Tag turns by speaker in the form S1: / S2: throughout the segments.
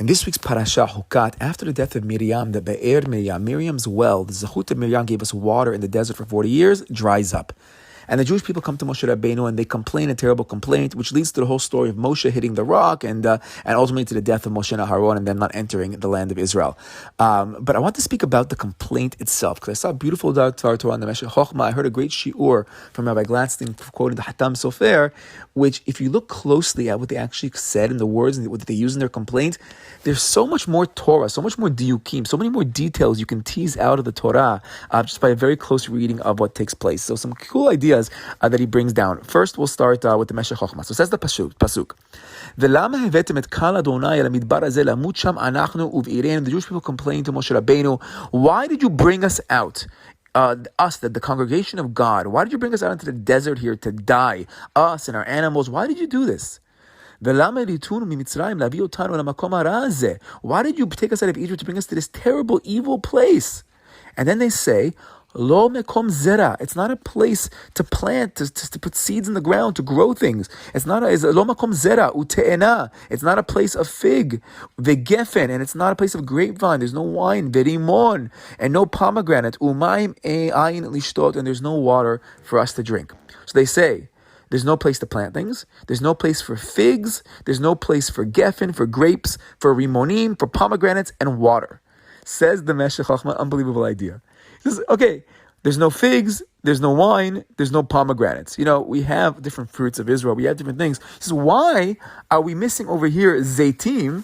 S1: In this week's parasha, Hukat, after the death of Miriam, the Be'er Miriam, Miriam's well, the Zechut of Miriam gave us water in the desert for 40 years, dries up. And the Jewish people come to Moshe Rabbeinu and they complain a terrible complaint, which leads to the whole story of Moshe hitting the rock and ultimately to the death of Moshe and Aharon and them not entering the land of Israel. But I want to speak about the complaint itself because I saw a beautiful Torah on the Meshech Chochmah. I heard a great shiur from Rabbi Gladstein quoting the Hatam Sofer, which if you look closely at what they actually said in the words and what they use in their complaint, there's so much more Torah, so much more diukim, so many more details you can tease out of the Torah just by a very close reading of what takes place. So some cool ideas that he brings down. First, we'll start with the Meshech Chochmah. So it says the pasuk. The Jewish people complained to Moshe Rabbeinu, why did you bring us out? The congregation of God, why did you bring us out into the desert here to die? Us and our animals, why did you do this? Why did you take us out of Egypt to bring us to this terrible, evil place? And then they say, Lo mekom zera. It's not a place to plant, to put seeds in the ground, to grow things. It's not lo mekom zera ute'ena. It's not a place of fig, vegefen, and it's not a place of grapevine. There's no wine, verimon, and no pomegranate, umayim ayin lishtot, and there's no water for us to drink. So they say, there's no place to plant things. There's no place for figs. There's no place for geffen, for grapes, for rimonim, for pomegranates, and water. Says the Meshech Chochmah, unbelievable idea. He says, okay, there's no figs, there's no wine, there's no pomegranates. You know, we have different fruits of Israel. We have different things. He says, why are we missing over here zaytim,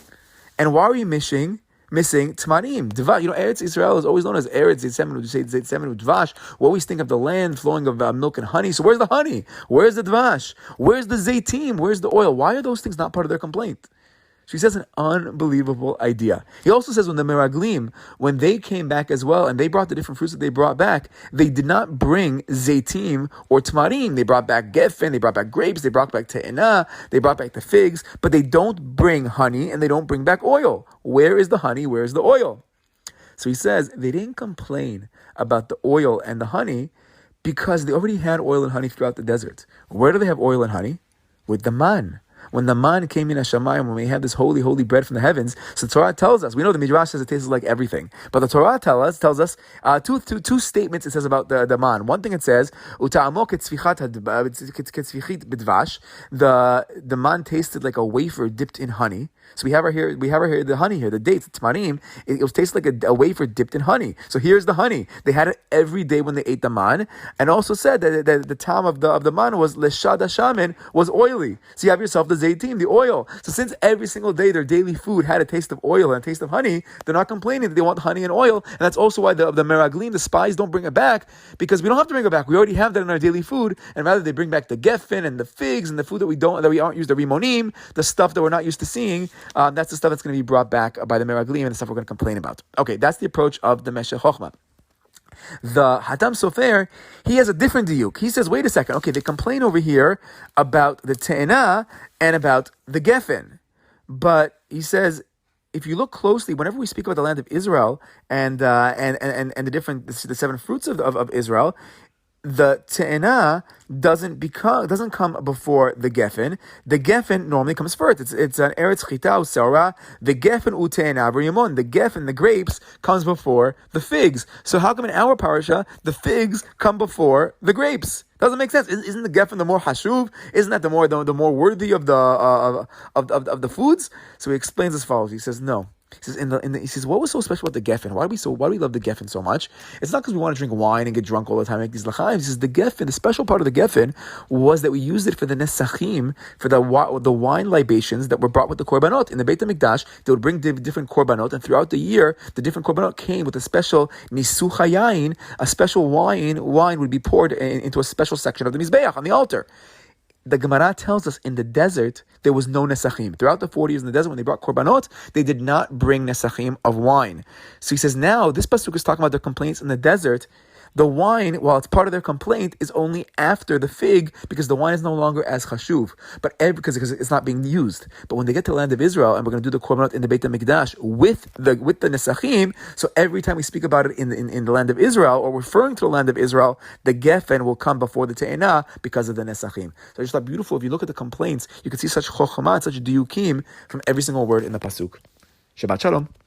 S1: and why are we missing tmarim, dvash? You know, Eretz Israel is always known as Eretz Zayt Dvash. We always think of the land flowing of milk and honey. So where's the honey? Where's the dvash? Where's the zaytim? Where's the oil? Why are those things not part of their complaint? So he says an unbelievable idea. He also says when the Meraglim, when they came back as well, and they brought the different fruits that they brought back, they did not bring zaytim or tmarim. They brought back geffen, they brought back grapes, they brought back te'ena, they brought back the figs, but they don't bring honey and they don't bring back oil. Where is the honey? Where is the oil? So he says they didn't complain about the oil and the honey because they already had oil and honey throughout the desert. Where do they have oil and honey? With the man. When the man came in Hashemayim, when we have this holy, holy bread from the heavens, so the Torah tells us, we know the Midrash says it tastes like everything, but the Torah tells us two statements it says about the man. One thing it says, the man tasted like a wafer dipped in honey. So we have here the honey here, the dates, tmarim, it was tasted like a wafer dipped in honey. So here's the honey. They had it every day when they ate the man, and also said that the time of the man was leshad hashamin, was oily. So you have yourself the zaytim, the oil. So since every single day their daily food had a taste of oil and a taste of honey, they're not complaining that they want honey and oil. And that's also why the meraglim, the spies, don't bring it back, because we don't have to bring it back. We already have that in our daily food, and rather they bring back the geffen and the figs and the food that we aren't used, the rimonim, the stuff that we're not used to seeing. That's the stuff that's going to be brought back by the meraglim and the stuff we're going to complain about. Okay, that's the approach of the Meshech Chochmah. The Hatam Sofer, he has a different diuk. He says, wait a second, okay, they complain over here about the te'ena and about the geffen. But he says, if you look closely, whenever we speak about the land of Israel and the seven fruits of Israel, the te'ena doesn't come before the geffen. The geffen normally comes first. It's an eretz chita u'seora. The geffen u'te'ena v'yamon. The geffen, the grapes, comes before the figs. So how come in our parasha the figs come before the grapes? Doesn't make sense. Isn't the geffen the more hashuv? Isn't that the more worthy of the foods? So he explains as follows. He says no. He says he says, what was so special about the geffen? Why do we love the geffen so much? It's not because we want to drink wine and get drunk all the time and make these lachaim. He says the geffen, the special part of the geffen was that we used it for the nesachim, for the wine libations that were brought with the korbanot. In the Beit HaMikdash, they would bring different korbanot, and throughout the year, the different korbanot came with a special nisucha yain, a special wine would be poured into a special section of the mizbeach on the altar. The Gemara tells us in the desert, there was no nesachim. Throughout the 40 years in the desert, when they brought korbanot, they did not bring nesachim of wine. So he says now, this pasuk is talking about their complaints in the desert. The wine, while it's part of their complaint, is only after the fig, because the wine is no longer as chashuv, but because it's not being used. But when they get to the land of Israel, and we're going to do the korbanot in the Beit HaMikdash with the nesachim, so every time we speak about it in the land of Israel, or referring to the land of Israel, the geffen will come before the te'ena because of the nesachim. So I just thought beautiful. If you look at the complaints, you can see such chokhmah, such diukim from every single word in the pasuk. Shabbat Shalom.